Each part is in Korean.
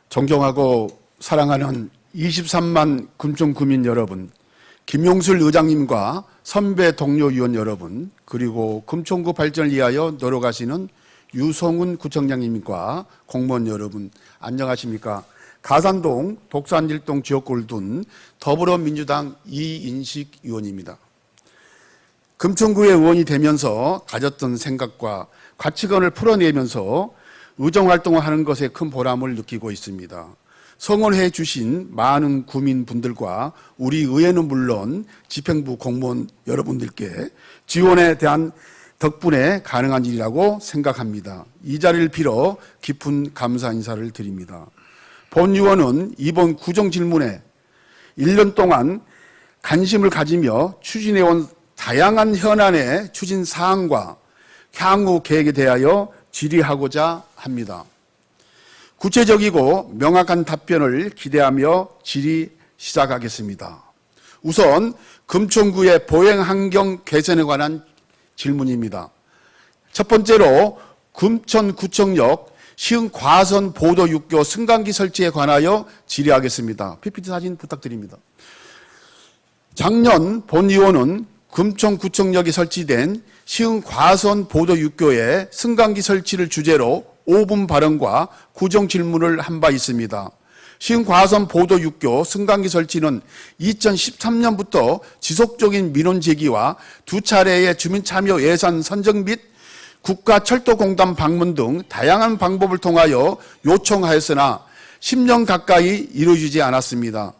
존경하고 사랑하는 23만 금천 구민 여러분, 김용술 의장님과 선배 동료 의원 여러분, 그리고 금천구 발전을 위하여 노력하시는 유성훈 구청장님과 공무원 여러분, 안녕하십니까? 가산동 독산일동 지역구를 둔 더불어민주당 이인식 의원입니다. 금천구의 의원이 되면서 가졌던 생각과 가치관을 풀어내면서 의정활동을 하는 것에 큰 보람을 느끼고 있습니다. 성원해 주신 많은 구민분들과 우리 의회는 물론 집행부 공무원 여러분들께 지원에 대한 덕분에 가능한 일이라고 생각합니다. 이 자리를 빌어 깊은 감사 인사를 드립니다. 본 의원은 이번 구정 질문에 1년 동안 관심을 가지며 추진해온 다양한 현안의 추진 사항과 향후 계획에 대하여 질의하고자 합니다. 구체적이고 명확한 답변을 기대하며 질의 시작하겠습니다. 우선 금천구의 보행 환경 개선에 관한 질문입니다. 첫 번째로 금천구청역 시흥 과선 보도 육교 승강기 설치에 관하여 질의하겠습니다. PPT 사진 부탁드립니다. 작년 본 의원은 금천구청역에 설치된 시흥 과선 보도 육교의 승강기 설치를 주제로 5분 발언과 구정 질문을 한 바 있습니다. 시흥 과선 보도 육교 승강기 설치는 2013년부터 지속적인 민원 제기와 두 차례의 주민 참여 예산 선정 및 국가철도공단 방문 등 다양한 방법을 통하여 요청하였으나 10년 가까이 이루어지지 않았습니다.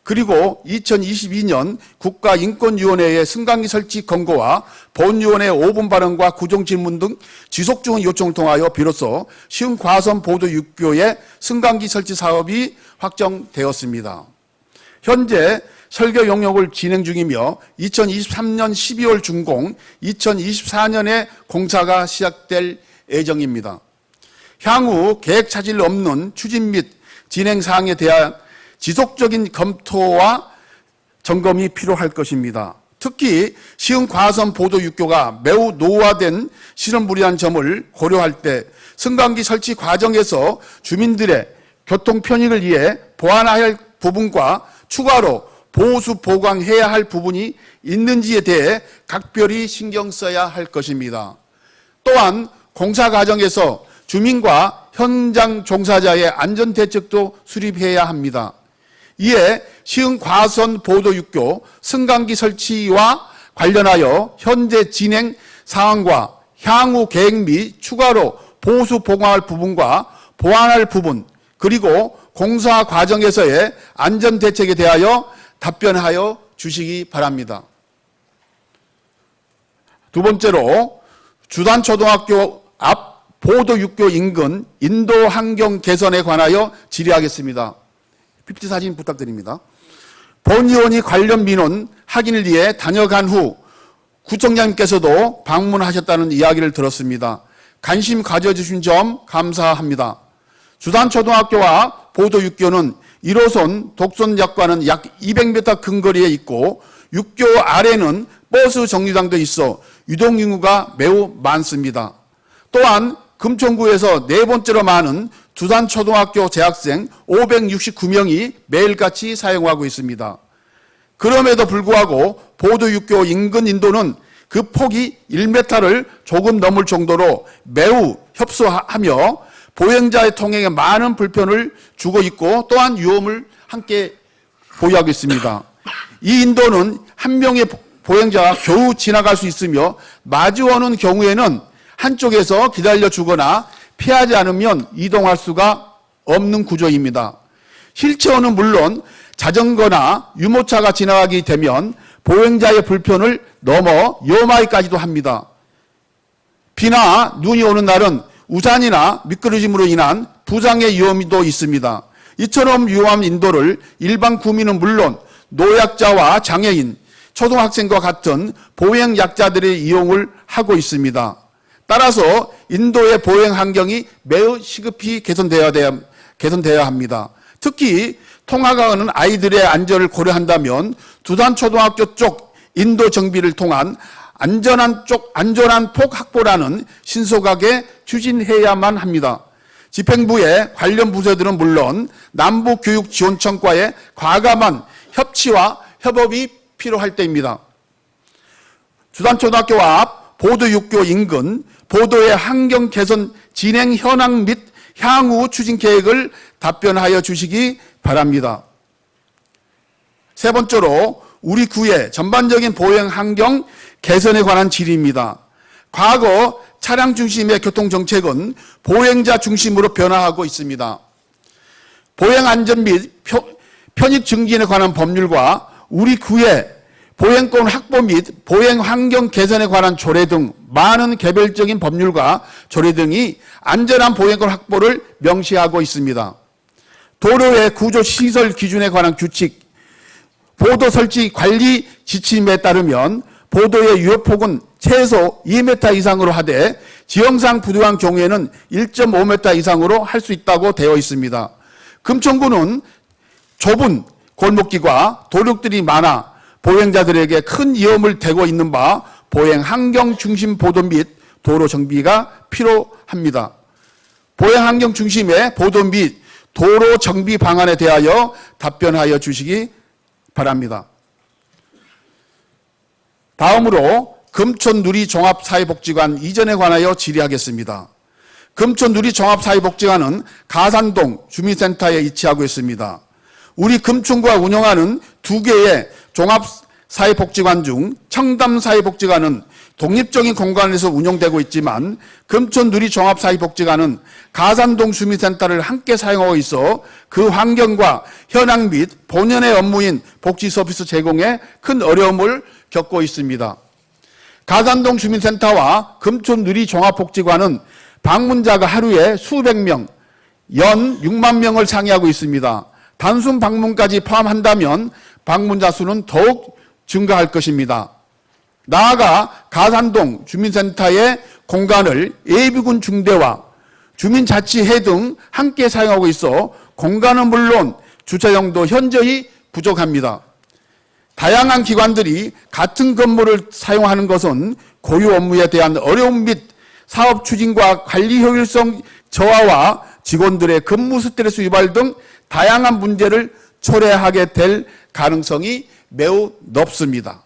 그리고 2022년 국가인권위원회의 승강기 설치 권고와 본위원회 5분 발언과 구정 질문 등 지속 중인 요청을 통하여 비로소 시흥 과선 보도 육교의 승강기 설치 사업이 확정되었습니다. 현재 설계 용역을 진행 중이며 2023년 12월 준공, 2024년에 공사가 시작될 예정입니다. 향후 계획 차질 없는 추진 및 진행 사항에 대한 지속적인 검토와 점검이 필요할 것입니다. 특히 시흥 과선 보도 육교가 매우 노후화된 실험물이라는 점을 고려할 때 승강기 설치 과정에서 주민들의 교통 편익을 위해 보완해야 할 부분과 추가로 보수 보강해야 할 부분이 있는지에 대해 각별히 신경 써야 할 것입니다. 또한 공사 과정에서 주민과 현장 종사자의 안전대책도 수립해야 합니다. 이에 시흥 과선 보도 육교 승강기 설치와 관련하여 현재 진행 사항과 향후 계획 및 추가로 보수 보강할 부분과 보완할 부분, 그리고 공사 과정에서의 안전대책에 대하여 답변하여 주시기 바랍니다. 두 번째로 주단초등학교 앞 보도 육교 인근 인도 환경 개선에 관하여 질의하겠습니다. PPT 사진 부탁드립니다. 본 의원이 관련 민원 확인을 위해 다녀간 후 구청장님께서도 방문하셨다는 이야기를 들었습니다. 관심 가져주신 점 감사합니다. 주단초등학교와 보도 육교는 1호선 독선역과는 약 200m 근거리에 있고 육교 아래는 버스 정류장도 있어 유동 인구가 매우 많습니다. 또한 금천구에서 네 번째로 많은 두산초등학교 재학생 569명이 매일같이 사용하고 있습니다. 그럼에도 불구하고 보도 육교 인근 인도는 그 폭이 1m를 조금 넘을 정도로 매우 협소하며 보행자의 통행에 많은 불편을 주고 있고 또한 위험을 함께 보유하고 있습니다. 이 인도는 한 명의 보행자가 겨우 지나갈 수 있으며 마주오는 경우에는 한쪽에서 기다려주거나 피하지 않으면 이동할 수가 없는 구조입니다. 휠체어는 물론 자전거나 유모차가 지나가게 되면 보행자의 불편을 넘어 위험하기까지도 합니다. 비나 눈이 오는 날은 우산이나 미끄러짐으로 인한 부상의 위험도 있습니다. 이처럼 위험한 인도를 일반 구민은 물론 노약자와 장애인, 초등학생과 같은 보행약자들의 이용을 하고 있습니다. 따라서 인도의 보행 환경이 매우 시급히 개선되어야 합니다. 특히 통학하는 하는 아이들의 안전을 고려한다면 두단초등학교 쪽 인도 정비를 통한 안전한 폭 확보라는 신속하게 추진해야만 합니다. 집행부의 관련 부서들은 물론 남부교육지원청과의 과감한 협치와 협업이 필요할 때입니다. 주산초등학교 앞 보도육교 인근 보도의 환경 개선 진행 현황 및 향후 추진 계획을 답변하여 주시기 바랍니다. 세 번째로 우리 구의 전반적인 보행 환경 개선에 관한 질의입니다. 과거 차량 중심의 교통정책은 보행자 중심으로 변화하고 있습니다. 보행 안전 및 편익 증진에 관한 법률과 우리 구의 보행권 확보 및 보행 환경 개선에 관한 조례 등 많은 개별적인 법률과 조례 등이 안전한 보행권 확보를 명시하고 있습니다. 도로의 구조 시설 기준에 관한 규칙, 보도 설치 관리 지침에 따르면 보도의 유효폭은 최소 2m 이상으로 하되 지형상 부득이한 경우에는 1.5m 이상으로 할 수 있다고 되어 있습니다. 금천구는 좁은 골목길과 도로들이 많아 보행자들에게 큰 위험을 대고 있는 바 보행 환경 중심 보도 및 도로 정비가 필요합니다. 보행 환경 중심의 보도 및 도로 정비 방안에 대하여 답변하여 주시기 바랍니다. 다음으로 금천누리종합사회복지관 이전에 관하여 질의하겠습니다. 금천누리종합사회복지관은 가산동 주민센터에 위치하고 있습니다. 우리 금천구가 운영하는 두 개의 종합사회복지관 중 청담사회복지관은 독립적인 공간에서 운영되고 있지만 금천누리종합사회복지관은 가산동 주민센터를 함께 사용하고 있어 그 환경과 현황 및 본연의 업무인 복지 서비스 제공에 큰 어려움을 겪고 있습니다. 가산동 주민센터와 금천누리종합복지관은 방문자가 하루에 수백 명, 연 6만 명을 상회하고 있습니다. 단순 방문까지 포함한다면 방문자 수는 더욱 증가할 것입니다. 나아가 가산동 주민센터의 공간을 예비군 중대와 주민자치회 등 함께 사용하고 있어 공간은 물론 주차장도 현저히 부족합니다. 다양한 기관들이 같은 건물을 사용하는 것은 고유 업무에 대한 어려움 및 사업 추진과 관리 효율성 저하와 직원들의 근무 스트레스 유발 등 다양한 문제를 초래하게 될 가능성이 매우 높습니다.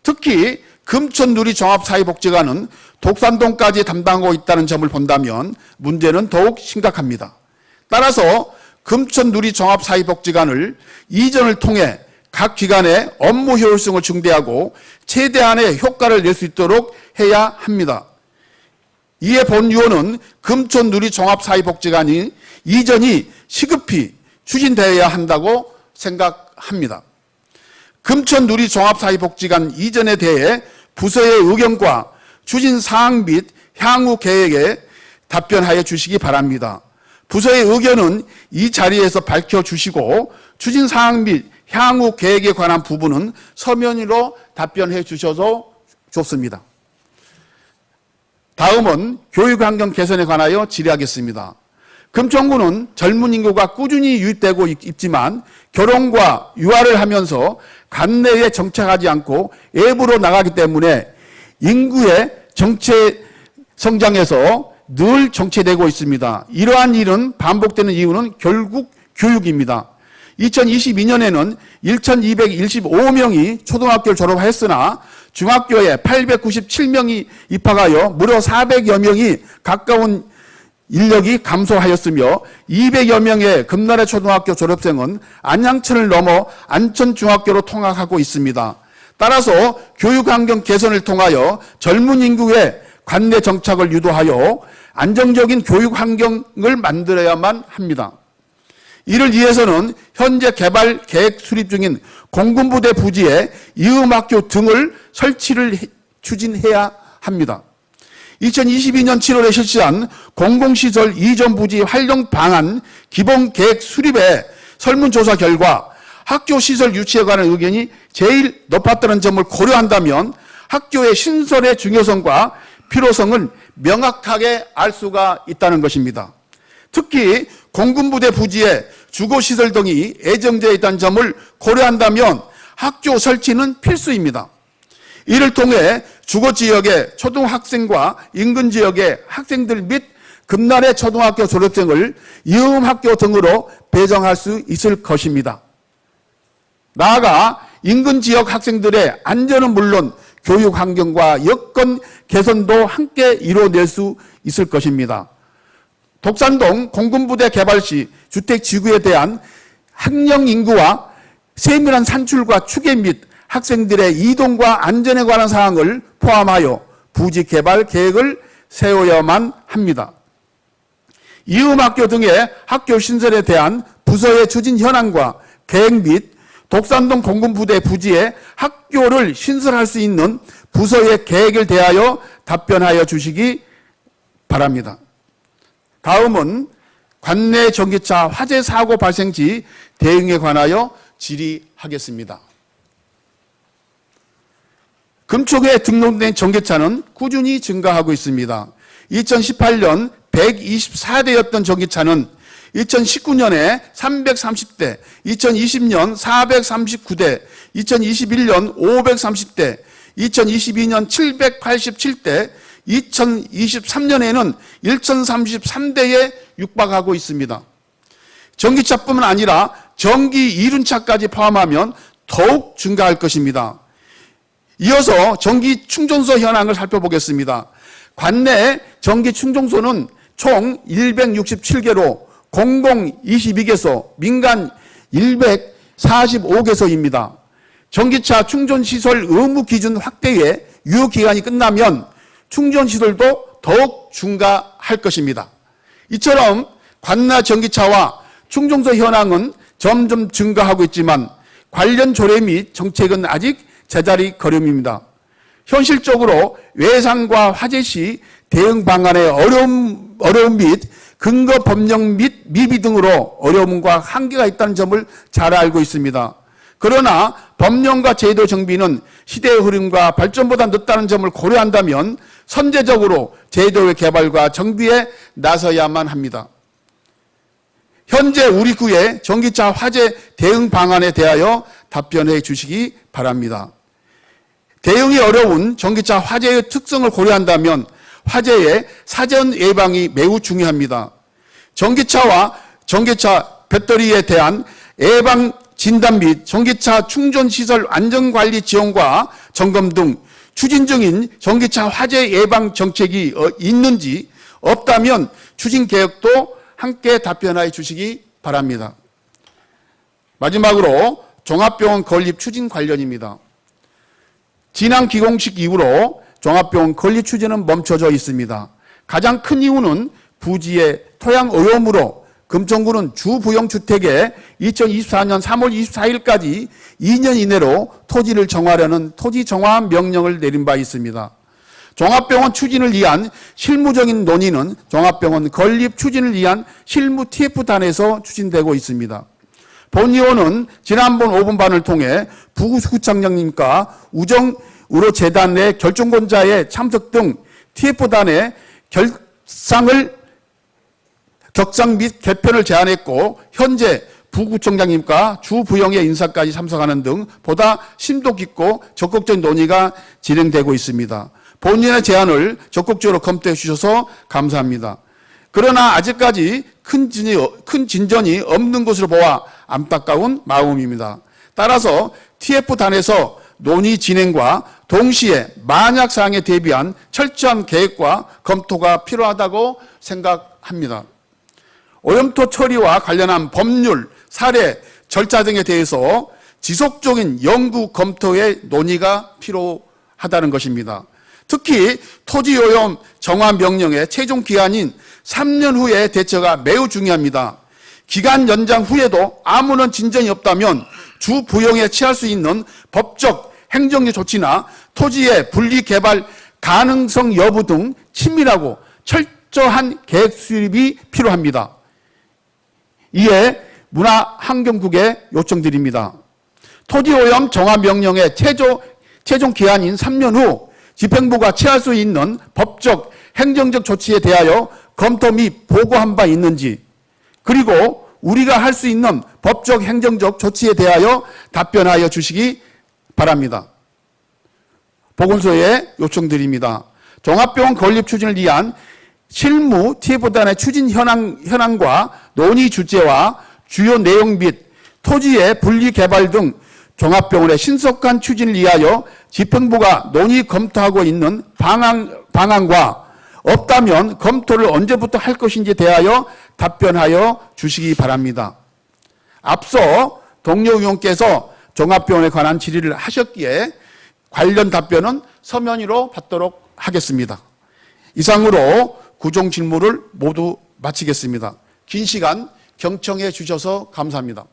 특히 금천누리종합사회복지관은 독산동까지 담당하고 있다는 점을 본다면 문제는 더욱 심각합니다. 따라서 금천누리종합사회복지관을 이전을 통해 각 기관의 업무 효율성을 증대하고 최대한의 효과를 낼 수 있도록 해야 합니다. 이에 본위원은 금천누리종합사회복지관이 이전이 시급히 추진되어야 한다고 생각합니다. 금천누리종합사회복지관 이전에 대해 부서의 의견과 추진 사항 및 향후 계획에 답변하여 주시기 바랍니다. 부서의 의견은 이 자리에서 밝혀주시고 추진 사항 및 향후 계획에 관한 부분은 서면으로 답변해 주셔도 좋습니다. 다음은 교육환경 개선에 관하여 질의하겠습니다. 금천구는 젊은 인구가 꾸준히 유입되고 있지만 결혼과 유아를 하면서 관내에 정착하지 않고 외부로 나가기 때문에 인구의 정체 성장에서 늘 정체되고 있습니다. 이러한 일은 반복되는 이유는 결국 교육입니다. 2022년에는 1,215명이 초등학교를 졸업했으나 중학교에 897명이 입학하여 무려 400여 명이 가까운 인력이 감소하였으며 200여 명의 금나래 초등학교 졸업생은 안양천을 넘어 안천중학교로 통학하고 있습니다. 따라서 교육환경 개선을 통하여 젊은 인구의 관내 정착을 유도하여 안정적인 교육환경을 만들어야만 합니다. 이를 위해서는 현재 개발 계획 수립 중인 공군부대 부지에 이음학교 등을 설치를 추진해야 합니다. 2022년 7월에 실시한 공공시설 이전 부지 활용 방안 기본 계획 수립의 설문조사 결과 학교 시설 유치에 관한 의견이 제일 높았다는 점을 고려한다면 학교의 신설의 중요성과 필요성을 명확하게 알 수가 있다는 것입니다. 특히 공군부대 부지에 주거시설 등이 예정되어 있다는 점을 고려한다면 학교 설치는 필수입니다. 이를 통해 주거지역의 초등학생과 인근 지역의 학생들 및 금난의 초등학교 졸업생을 이음학교 등으로 배정할 수 있을 것입니다. 나아가 인근 지역 학생들의 안전은 물론 교육 환경과 여건 개선도 함께 이뤄낼 수 있을 것입니다. 독산동 공군부대 개발 시 주택지구에 대한 학령 인구와 세밀한 산출과 추계 및 학생들의 이동과 안전에 관한 사항을 포함하여 부지 개발 계획을 세워야만 합니다. 이음학교 등의 학교 신설에 대한 부서의 추진 현황과 계획 및 독산동 공군부대 부지에 학교를 신설할 수 있는 부서의 계획을 대하여 답변하여 주시기 바랍니다. 다음은 관내 전기차 화재 사고 발생 시 대응에 관하여 질의하겠습니다. 금속에 등록된 전기차는 꾸준히 증가하고 있습니다. 2018년 124대였던 전기차는 2019년에 330대, 2020년 439대, 2021년 530대, 2022년 787대, 2023년에는 1033대에 육박하고 있습니다. 전기차뿐만 아니라 전기 이륜차까지 포함하면 더욱 증가할 것입니다. 이어서 전기 충전소 현황을 살펴보겠습니다. 관내 전기 충전소는 총 167개로 공공 22개소, 민간 145개소입니다. 전기차 충전시설 의무 기준 확대에 유효기간이 끝나면 충전시설도 더욱 증가할 것입니다. 이처럼 관내 전기차와 충전소 현황은 점점 증가하고 있지만 관련 조례 및 정책은 아직 제자리 걸음입니다. 현실적으로 외상과 화재 시 대응 방안의 어려움 및 근거 법령 및 미비 등으로 어려움과 한계가 있다는 점을 잘 알고 있습니다. 그러나 법령과 제도 정비는 시대의 흐름과 발전보다 늦다는 점을 고려한다면 선제적으로 제도의 개발과 정비에 나서야만 합니다. 현재 우리 구의 전기차 화재 대응 방안에 대하여 답변해 주시기 바랍니다. 대응이 어려운 전기차 화재의 특성을 고려한다면 화재의 사전 예방이 매우 중요합니다. 전기차와 전기차 배터리에 대한 예방 진단 및 전기차 충전 시설 안전관리 지원과 점검 등 추진 중인 전기차 화재 예방 정책이 있는지 없다면 추진 계획도 함께 답변해 주시기 바랍니다. 마지막으로 종합병원 건립 추진 관련입니다. 지난 기공식 이후로 종합병원 건립 추진은 멈춰져 있습니다. 가장 큰 이유는 부지의 토양 오염으로 금천구는 주부용주택에 2024년 3월 24일까지 2년 이내로 토지를 정하려는 토지 정화 명령을 내린 바 있습니다. 종합병원 추진을 위한 실무적인 논의는 종합병원 건립 추진을 위한 실무 TF단에서 추진되고 있습니다. 본 의원은 지난번 5분반을 통해 부구청장님과 우정의료재단의 결정권자의 참석 등 TF단의 격상 및 개편을 제안했고 현재 부구청장님과 주부영의 인사까지 참석하는 등 보다 심도 깊고 적극적인 논의가 진행되고 있습니다. 본인의 제안을 적극적으로 검토해 주셔서 감사합니다. 그러나 아직까지 큰 진전이 없는 것으로 보아 안타까운 마음입니다. 따라서 TF단에서 논의 진행과 동시에 만약 사항에 대비한 철저한 계획과 검토가 필요하다고 생각합니다. 오염토 처리와 관련한 법률, 사례, 절차 등에 대해서 지속적인 연구 검토의 논의가 필요하다는 것입니다. 특히 토지오염 정화 명령의 최종 기한인 3년 후의 대처가 매우 중요합니다. 기간 연장 후에도 아무런 진전이 없다면 주부용에 취할 수 있는 법적, 행정적 조치나 토지의 분리 개발 가능성 여부 등 친밀하고 철저한 계획 수립이 필요합니다. 이에 문화환경국에 요청드립니다. 토지오염 정화 명령의 최종 기한인 3년 후 집행부가 취할 수 있는 법적, 행정적 조치에 대하여 검토 및 보고한 바 있는지, 그리고 우리가 할 수 있는 법적, 행정적 조치에 대하여 답변하여 주시기 바랍니다. 보건소에 요청드립니다. 종합병원 건립 추진을 위한 실무 TF단의 추진 현황과 논의 주제와 주요 내용 및 토지의 분리 개발 등 종합병원의 신속한 추진을 위하여 집행부가 논의 검토하고 있는 방안과 없다면 검토를 언제부터 할 것인지에 대하여 답변하여 주시기 바랍니다. 앞서 동료 의원께서 종합병원에 관한 질의를 하셨기에 관련 답변은 서면으로 받도록 하겠습니다. 이상으로 구종 질문을 모두 마치겠습니다. 긴 시간 경청해 주셔서 감사합니다.